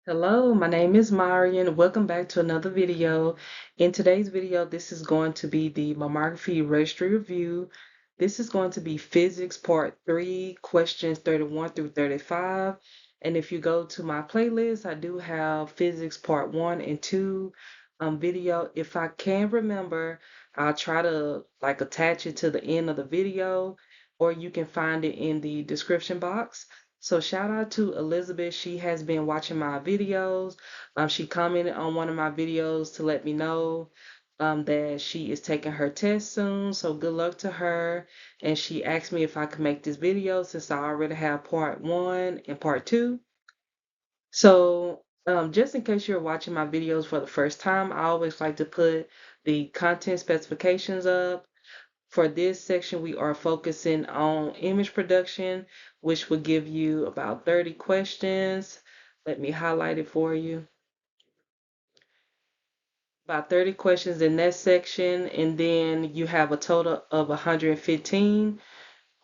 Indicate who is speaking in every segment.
Speaker 1: Hello, my name is Marian. Welcome back to another video. In today's video, this is going to be the Mammography Registry review. This is going to be Physics Part 3, questions 31 through 35. And if you go to my playlist, I do have Physics Part 1 and 2 video. If I can remember, I'll try to attach it to the end of the video, or you can find it in the description box. So shout out to Elizabeth. She has been watching my videos. She commented on one of my videos to let me know that she is taking her test soon. So good luck to her. And she asked me if I could make this video since I already have part 1 and part 2. So just in case you're watching my videos for the first time, I always like to put the content specifications up. For this section, we are focusing on image production, which will give you about 30 questions. Let me highlight it for you. About 30 questions in that section, and then you have a total of 115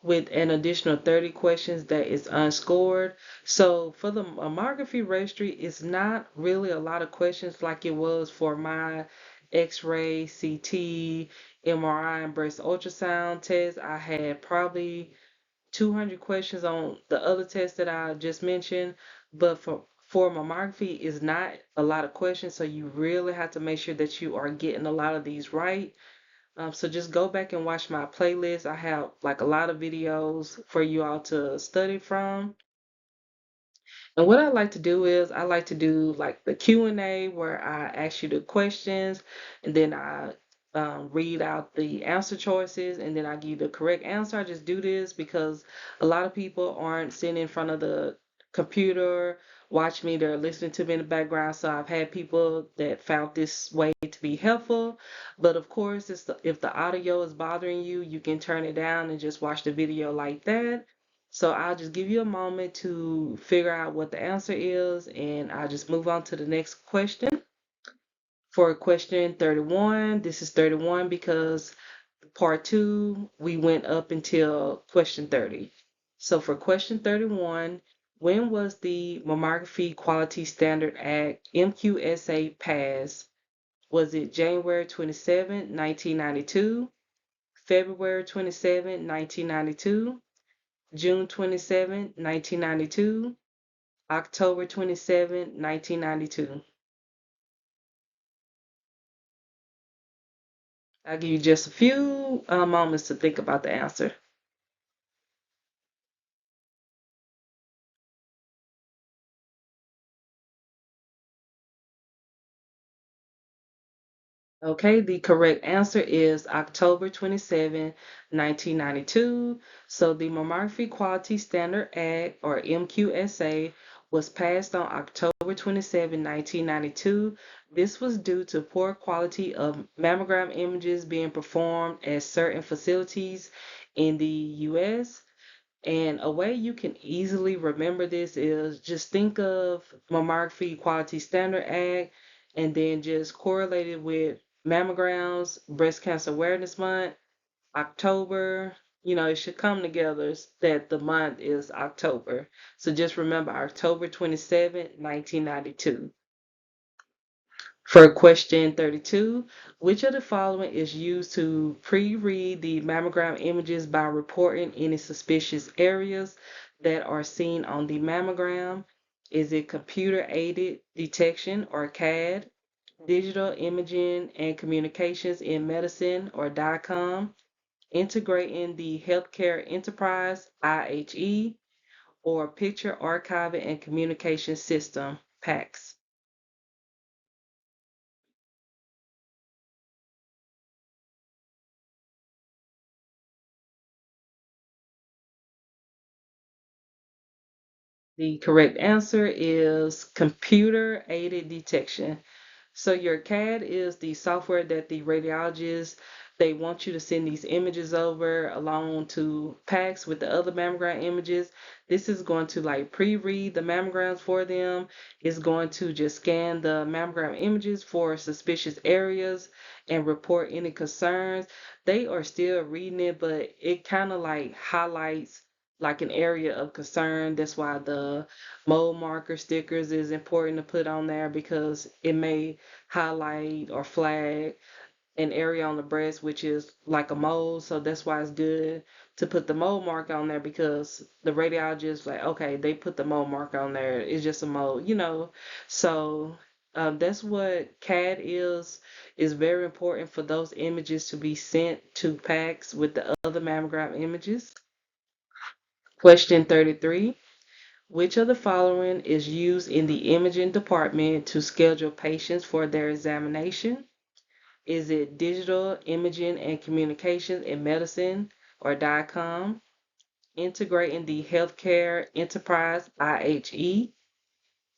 Speaker 1: with an additional 30 questions that is unscored. So for the mammography registry, it's not really a lot of questions like it was for my X-ray, CT, MRI, and breast ultrasound test. I had probably 200 questions on the other tests that I just mentioned, but for mammography is not a lot of questions, so you really have to make sure that you are getting a lot of these right. So just go back and watch my playlist. I have a lot of videos for you all to study from. And what I like to do is I like to do the Q&A where I ask you the questions and then I read out the answer choices and then I give you the correct answer. I just do this because a lot of people aren't sitting in front of the computer watch me, they're listening to me in the background. So I've had people that found this way to be helpful. But of course, if the audio is bothering you, you can turn it down and just watch the video like that. So I'll just give you a moment to figure out what the answer is, and I'll just move on to the next question. For question 31, this is 31 because part 2, we went up until question 30. So for question 31, when was the Mammography Quality Standard Act, MQSA, passed? Was it January 27, 1992, February 27, 1992, June 27, 1992, October 27, 1992. I'll give you just a few moments to think about the answer. Okay, the correct answer is October 27, 1992. So the Mammography Quality Standard Act, or MQSA, was passed on October 27, 1992. This was due to poor quality of mammogram images being performed at certain facilities in the U.S. And a way you can easily remember this is just think of Mammography Quality Standard Act and then just correlate it with mammograms, Breast Cancer Awareness Month, October. It should come together that the month is October. So just remember October 27, 1992. For question 32, which of the following is used to pre-read the mammogram images by reporting any suspicious areas that are seen on the mammogram? Is it computer-aided detection, or CAD, digital imaging and communications in medicine, or DICOM, integrating the healthcare enterprise, IHE, or picture archiving and communication system, PACS? The correct answer is computer aided detection. So your CAD is the software that the radiologists, they want you to send these images over along to PACS with the other mammogram images. This is going to pre-read the mammograms for them. It's going to just scan the mammogram images for suspicious areas and report any concerns. They are still reading it, but it kind of highlights like an area of concern. That's why the mole marker stickers is important to put on there because it may highlight or flag an area on the breast which is like a mole. So that's why it's good to put the mole mark on there because the radiologist like, okay, they put the mole mark on there. It's just a mole. So that's what CAD is very important for those images to be sent to PACS with the other mammogram images. Question 33. Which of the following is used in the imaging department to schedule patients for their examination? Is it digital imaging and communications in medicine or DICOM? Integrating the healthcare enterprise IHE,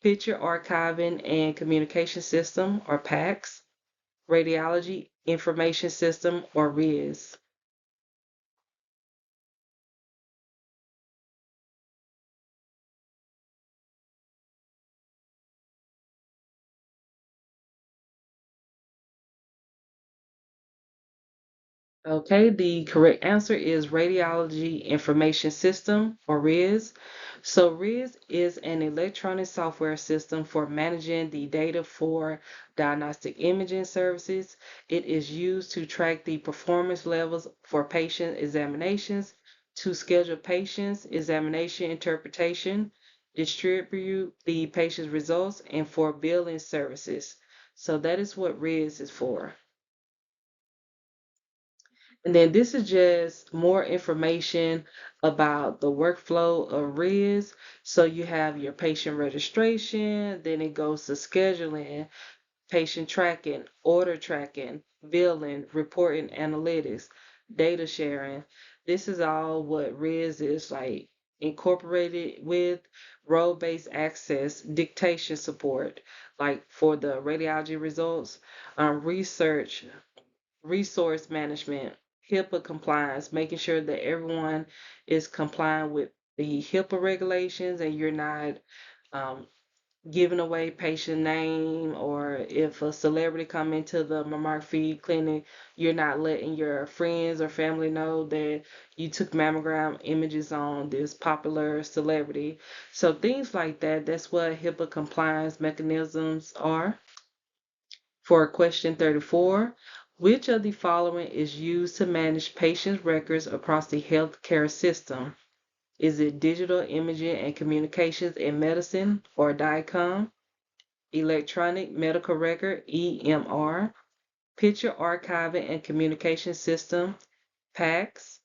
Speaker 1: picture archiving and communication system or PACS, radiology information system or RIS. Okay, the correct answer is Radiology Information System, or RIS. So, RIS is an electronic software system for managing the data for diagnostic imaging services. It is used to track the performance levels for patient examinations, to schedule patients' examination interpretation, distribute the patient's results, and for billing services. So, that is what RIS is for. And then this is just more information about the workflow of RIS. So you have your patient registration, then it goes to scheduling, patient tracking, order tracking, billing, reporting analytics, data sharing. This is all what RIS is like incorporated with role-based access, dictation support, like for the radiology results, resource management, HIPAA compliance, making sure that everyone is complying with the HIPAA regulations and you're not um, giving away patient name, or if a celebrity come into the mammography clinic, you're not letting your friends or family know that you took mammogram images on this popular celebrity. So things like that, that's what HIPAA compliance mechanisms are. For question 34, which of the following is used to manage patients' records across the healthcare system? Is it digital imaging and communications in medicine, or DICOM, electronic medical record EMR, picture archiving and communication system PACS,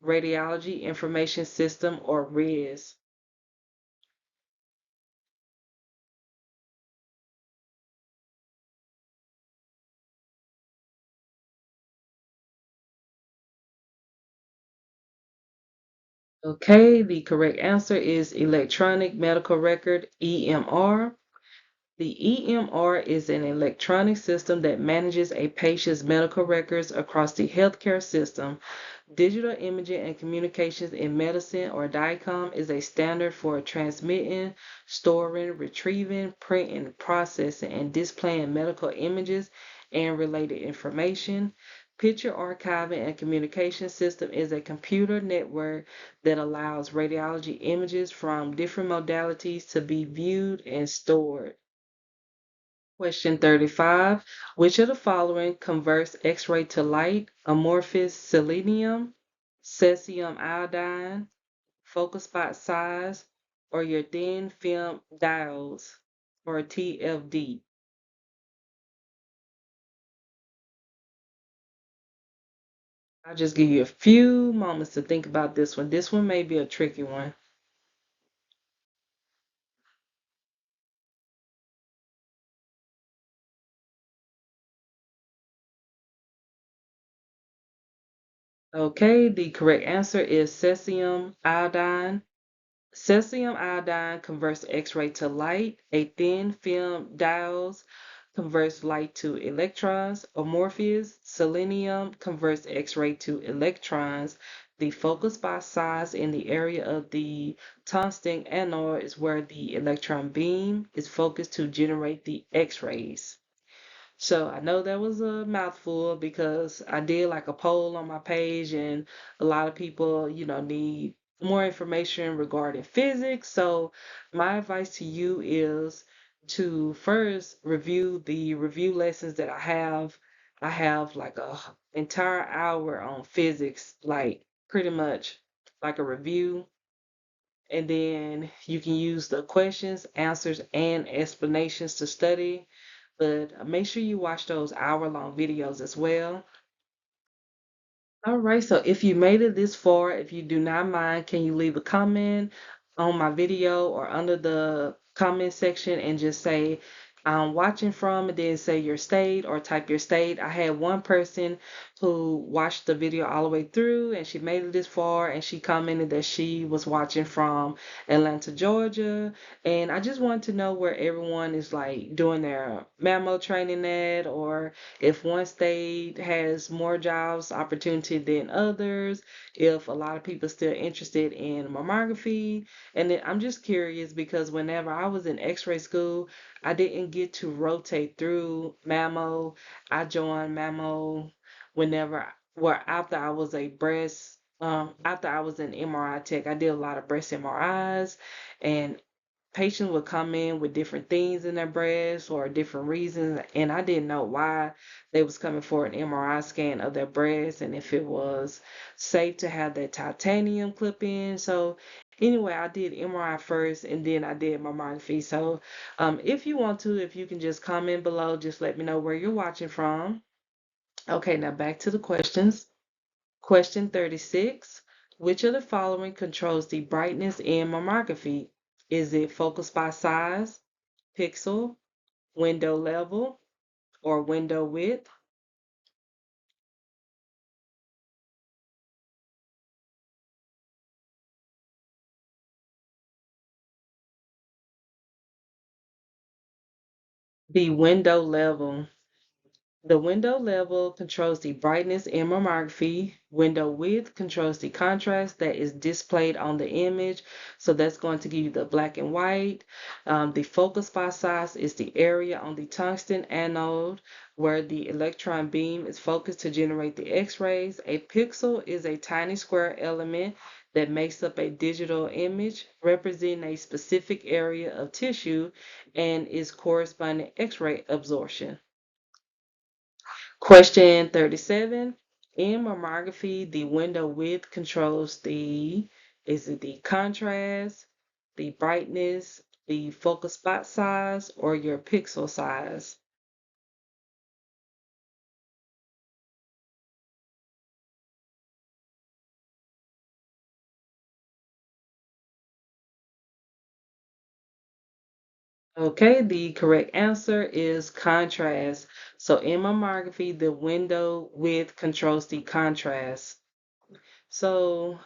Speaker 1: radiology information system, or RIS? Okay, the correct answer is electronic medical record EMR. The EMR is an electronic system that manages a patient's medical records across the healthcare system. Digital imaging and communications in medicine, or DICOM, is a standard for transmitting, storing, retrieving, printing, processing, and displaying medical images and related information. Picture archiving and communication system is a computer network that allows radiology images from different modalities to be viewed and stored. Question 35. Which of the following converts X-ray to light? Amorphous selenium, cesium iodine, focal spot size, or your thin film diodes, or TFD? I'll just give you a few moments to think about this one. This one may be a tricky one. Okay, the correct answer is cesium iodine. Cesium iodine converts X-ray to light. A thin film diodes converts light to electrons. Amorphous selenium converts X-ray to electrons. The focal spot size in the area of the tungsten anode is where the electron beam is focused to generate the X-rays. So I know that was a mouthful because I did like a poll on my page, and a lot of people, need more information regarding physics. So my advice to you is to first review the review lessons that I have. I have like a entire hour on physics, like pretty much like a review. And then you can use the questions, answers, and explanations to study. But make sure you watch those hour-long videos as well. All right, so if you made it this far, if you do not mind, can you leave a comment on my video or under the comment section and just say I'm watching from, and then say your state or type your state. I had one person who watched the video all the way through and she made it this far and she commented that she was watching from Atlanta, Georgia. And I just wanted to know where everyone is like doing their mammo training at, or if one state has more jobs opportunity than others, if a lot of people still interested in mammography. And then I'm just curious because whenever I was in x-ray school, I didn't get to rotate through mammo. I joined mammo whenever, well, after I was a breast, after I was an MRI tech, I did a lot of breast MRIs, and patients would come in with different things in their breasts or different reasons, and I didn't know why they was coming for an MRI scan of their breast and if it was safe to have that titanium clip in. So anyway, I did MRI first and then I did mammography. So if you want to, if you can just comment below, just let me know where you're watching from. Okay, now back to the questions. Question 36. Which of the following controls the brightness in mammography? Is it focus by size, pixel, window level, or window width? The window level. The window level controls the brightness in mammography. Window width controls the contrast that is displayed on the image. So that's going to give you the black and white. The focus spot size is the area on the tungsten anode where the electron beam is focused to generate the X-rays. A pixel is a tiny square element that makes up a digital image representing a specific area of tissue and is corresponding X-ray absorption. Question 37. In mammography, the window width controls is it the contrast, the brightness, the focal spot size, or your pixel size? Okay, the correct answer is contrast. So in mammography, the window width controls the contrast. So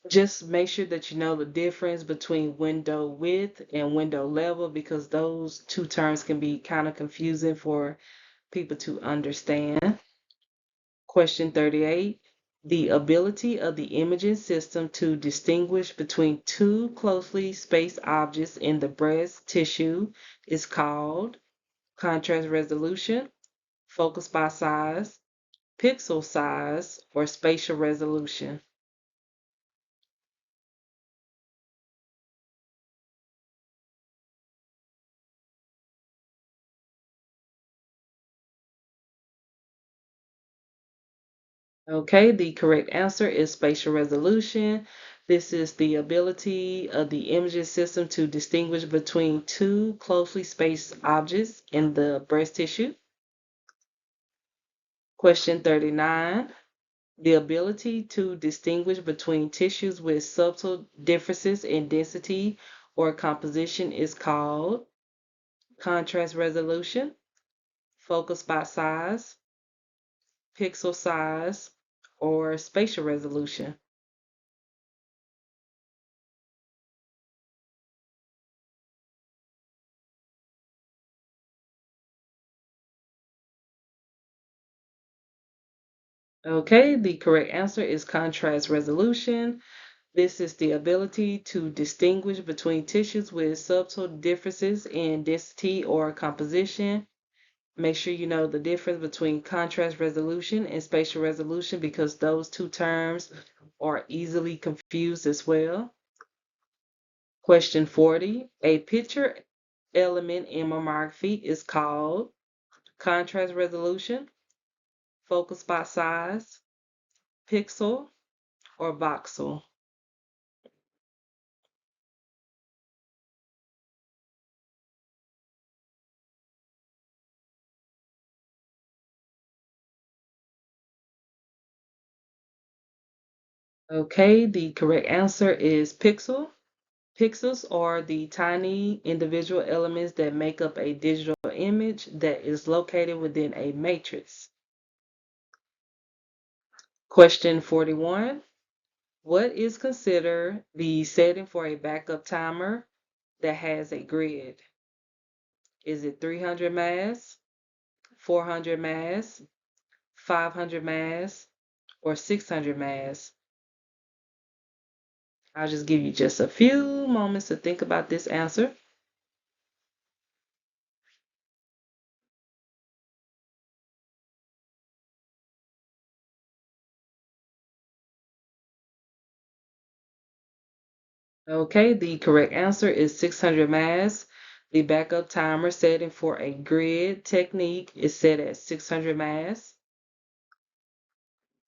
Speaker 1: just make sure that you know the difference between window width and window level because those two terms can be kind of confusing for people to understand. Question 38. The ability of the imaging system to distinguish between two closely spaced objects in the breast tissue is called contrast resolution, focus by size, pixel size, or spatial resolution. Okay, the correct answer is spatial resolution. This is the ability of the imaging system to distinguish between two closely spaced objects in the breast tissue. Question 39. The ability to distinguish between tissues with subtle differences in density or composition is called contrast resolution, focus spot size, pixel size, or spatial resolution. Okay, the correct answer is contrast resolution. This is the ability to distinguish between tissues with subtle differences in density or composition. Make sure you know the difference between contrast resolution and spatial resolution because those two terms are easily confused as well. Question 40. A picture element in mammography is called contrast resolution, focus spot size, pixel, or voxel. Okay, the correct answer is pixel. Pixels are the tiny individual elements that make up a digital image that is located within a matrix. Question 41. What is considered the setting for a backup timer that has a grid? Is it 300 mass, 400 mass, 500 mass, or 600 mass? I'll just give you just a few moments to think about this answer. Okay, the correct answer is 600 mass. The backup timer setting for a grid technique is set at 600 mass.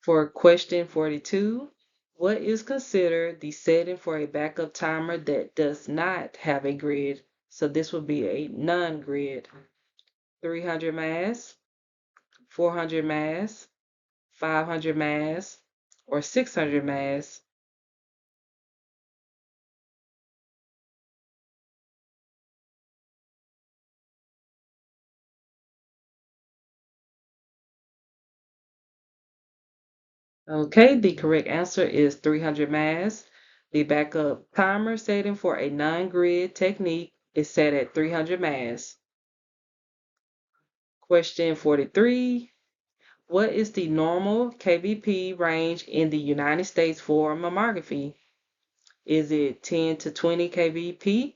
Speaker 1: For question 42, what is considered the setting for a backup timer that does not have a grid? So this would be a non-grid. 300 mass, 400 mass, 500 mass, or 600 mass? Okay, the correct answer is 300 mass. The backup timer setting for a non-grid technique is set at 300 mass. Question 43. What is the normal kVp range in the United States for mammography? Is it 10 to 20 kVp,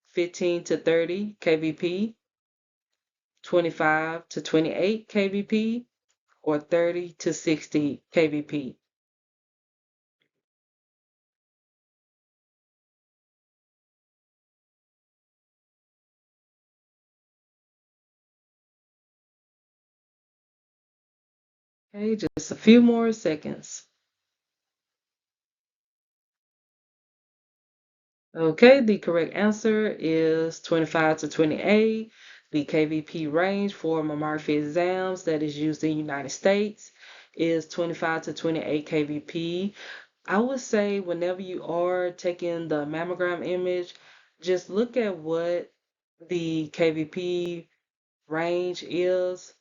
Speaker 1: 15 to 30 kVp, 25 to 28 kVp, or 30 to 60 kVp? Okay, just a few more seconds. Okay, the correct answer is 25 to 28. The KVP range for mammography exams that is used in the United States is 25 to 28 KVP. I would say whenever you are taking the mammogram image, just look at what the KVP range is.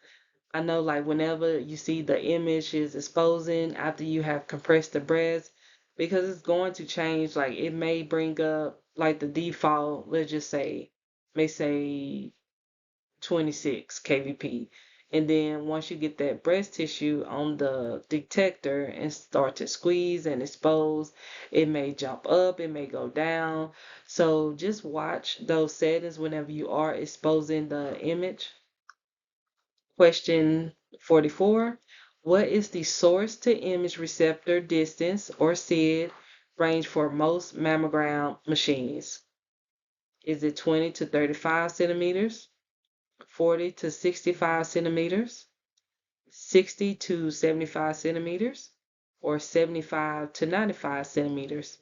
Speaker 1: I know like whenever you see the image is exposing after you have compressed the breast, because it's going to change, like it may bring up like the default, let's just say, may say 26 kVp. And then once you get that breast tissue on the detector and start to squeeze and expose, it may jump up, it may go down. So just watch those settings whenever you are exposing the image. Question 44. What is the source to image receptor distance, or SID, range for most mammogram machines? Is it 20 to 35 centimeters, 40 to 65 centimeters, 60 to 75 centimeters, or 75 to 95 centimeters?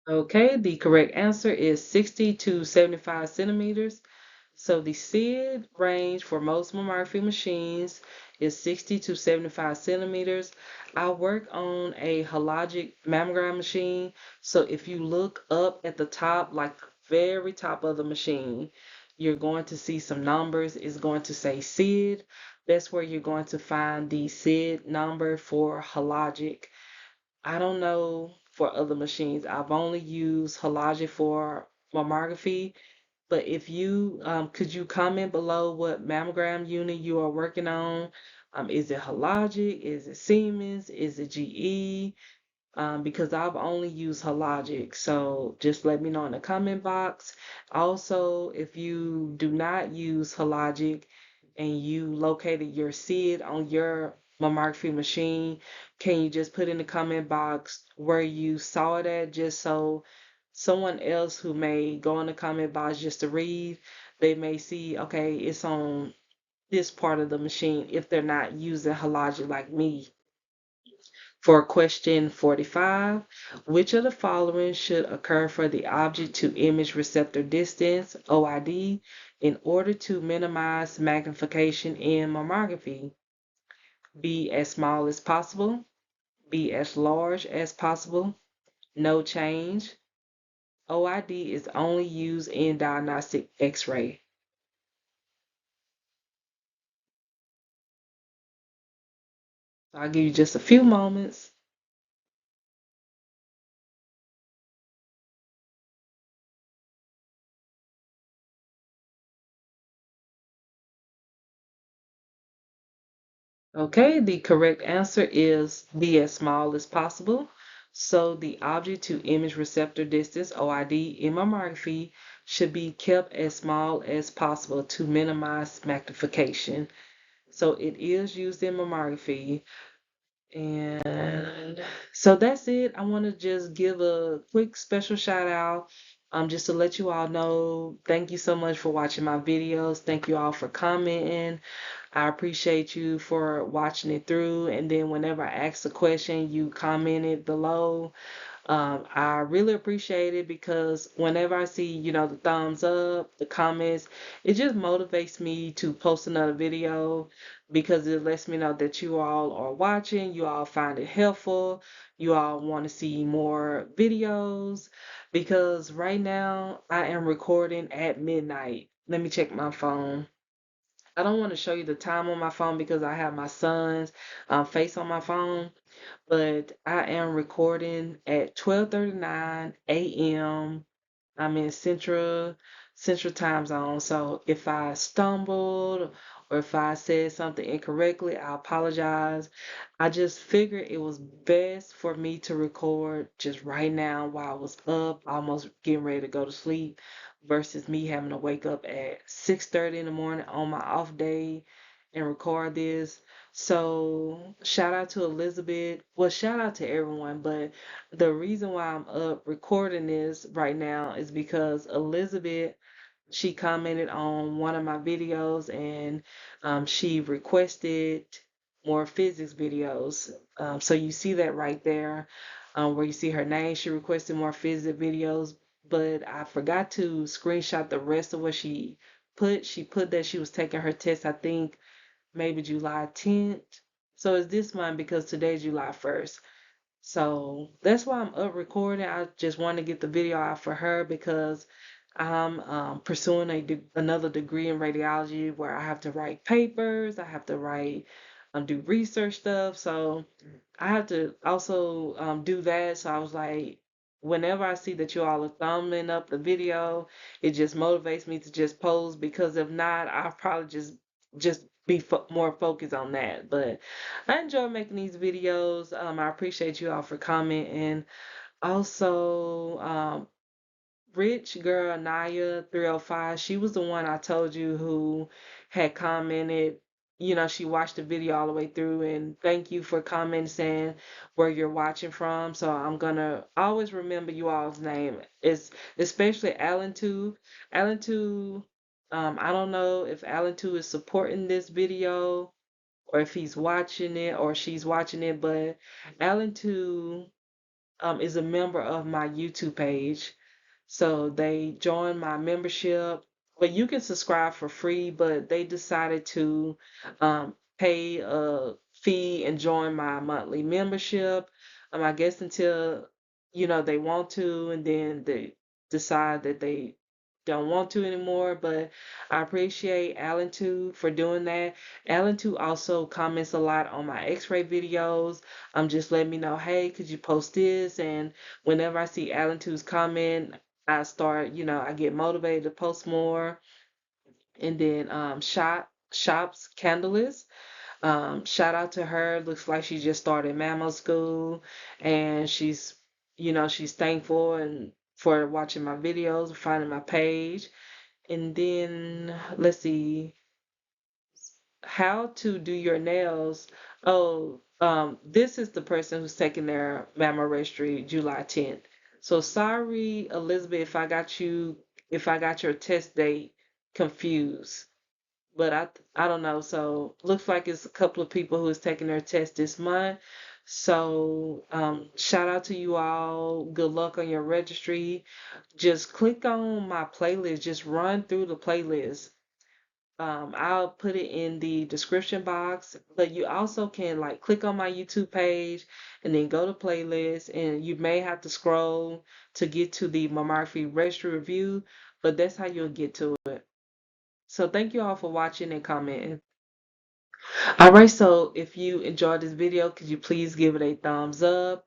Speaker 1: Okay, the correct answer is 60 to 75 centimeters. So the SID range for most mammography machines is 60 to 75 centimeters. I work on a hologic mammogram machine. So if you look up at the top, like the very top of the machine, you're going to see some numbers. It's going to say SID. That's where you're going to find the SID number for hologic. I don't know for other machines. I've only used hologic for mammography, but if you could you comment below what mammogram unit you are working on? Is it Hologic? Is it Siemens? Is it GE? because I've only used Hologic. So just let me know in the comment box. Also, if you do not use Hologic and you located your SID on your mammography machine, can you just put in the comment box where you saw it at, just so someone else who may go in the comment box just to read, they may see, okay, it's on this part of the machine if they're not using Hologic like me. For question 45, which of the following should occur for the object to image receptor distance, OID, in order to minimize magnification in mammography? Be as small as possible, be as large as possible, no change. OID is only used in diagnostic x-ray. I'll give you just a few moments. Okay, the correct answer is be as small as possible. So the object to image receptor distance, OID, in mammography should be kept as small as possible to minimize magnification. So it is used in mammography. And so that's it. I want to just give a quick special shout out, just to let you all know, thank you so much for watching my videos. Thank you all for commenting. I appreciate you for watching it through. And then whenever I ask a question, you commented below. I really appreciate it because whenever I see, the thumbs up, the comments, it just motivates me to post another video because it lets me know that you all are watching, you all find it helpful, you all want to see more videos, because right now I am recording at midnight. Let me check my phone. I don't want to show you the time on my phone because I have my son's face on my phone, but I am recording at 12:39 a.m. I'm in Central Time Zone. So if I stumbled or if I said something incorrectly, I apologize. I just figured it was best for me to record just right now while I was up, almost getting ready to go to sleep, versus me having to wake up at 6:30 in the morning on my off day and record this. So shout out to Elizabeth. Well, shout out to everyone, but the reason why I'm up recording this right now is because Elizabeth, she commented on one of my videos, and she requested more physics videos. So you see that right there, where you see her name. She requested more physics videos, but I forgot to screenshot the rest of what she put. She put that she was taking her test, I think maybe July 10th. So it's this month because today's July 1st. So that's why I'm up recording. I just want to get the video out for her because I'm pursuing another degree in radiology where I have to write papers, I have to write, do research stuff. So I have to also do that. So I was like, whenever I see that you all are thumbing up the video, it just motivates me to just post, because if not, I'll probably just be more focused on that. But I enjoy making these videos. I appreciate you all for commenting. Also, Rich Girl Naya 305, she was the one I told you who had commented. She watched the video all the way through, and thank you for commenting saying where you're watching from. So I'm gonna always remember you all's name. It's especially Alan too. Alan too. I don't know if Alan too is supporting this video or if he's watching it or she's watching it, but Alan too is a member of my YouTube page. So they joined my membership. But you can subscribe for free, but they decided to pay a fee and join my monthly membership. I guess until, they want to, and then they decide that they don't want to anymore. But I appreciate Alan too for doing that. Alan too also comments a lot on my x-ray videos. Just letting me know, hey, could you post this? And whenever I see Alan two's comment, I start, I get motivated to post more. And then shops Candlelist. Shout out to her. Looks like she just started mammo school, and she's thankful and for watching my videos, finding my page. And then let's see, how to do your nails. Oh, this is the person who's taking their mammo registry July 10th. So sorry, Elizabeth, if I got your test date confused. But I don't know. So looks like it's a couple of people who is taking their test this month. So shout out to you all. Good luck on your registry. Just click on my playlist. Just run through the playlist. I'll put it in the description box, but you also can like click on my YouTube page and then go to playlist, and you may have to scroll to get to the Mammography Registry review, but that's how you'll get to it. So thank you all for watching and commenting. All right, so if you enjoyed this video, could you please give it a thumbs up?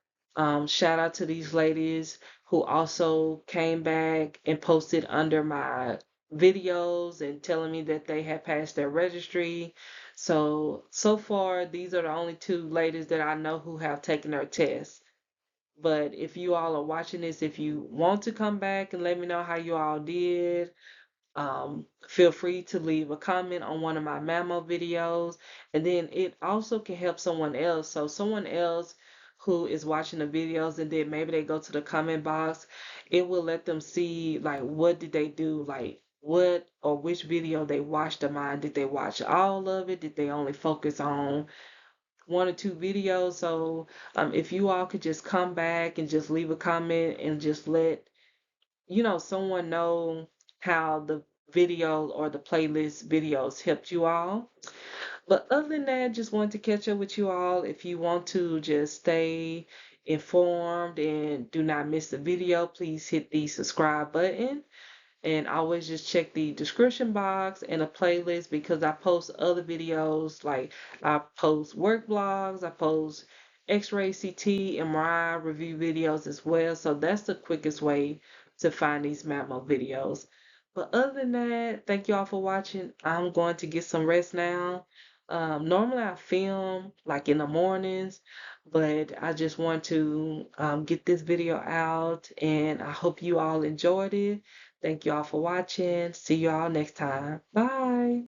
Speaker 1: Shout out to these ladies who also came back and posted under my videos and telling me that they had passed their registry. So far, these are the only two ladies that I know who have taken their test. But if you all are watching this, if you want to come back and let me know how you all did, feel free to leave a comment on one of my mammo videos, and then it also can help someone else. So someone else who is watching the videos and then maybe they go to the comment box, it will let them see like what did they do, like what or which video they watched of mine. Did they watch all of it? Did they only focus on one or two videos? So if you all could just come back and just leave a comment and just let someone know how the video or the playlist videos helped you all. But other than that, just wanted to catch up with you all. If you want to just stay informed and do not miss the video, please hit the subscribe button. And always just check the description box and a playlist because I post other videos, like I post work blogs, I post X-ray, CT, MRI review videos as well. So that's the quickest way to find these mammo videos. But other than that, thank you all for watching. I'm going to get some rest now. Normally I film like in the mornings, but I just want to get this video out, and I hope you all enjoyed it. Thank you all for watching. See you all next time. Bye.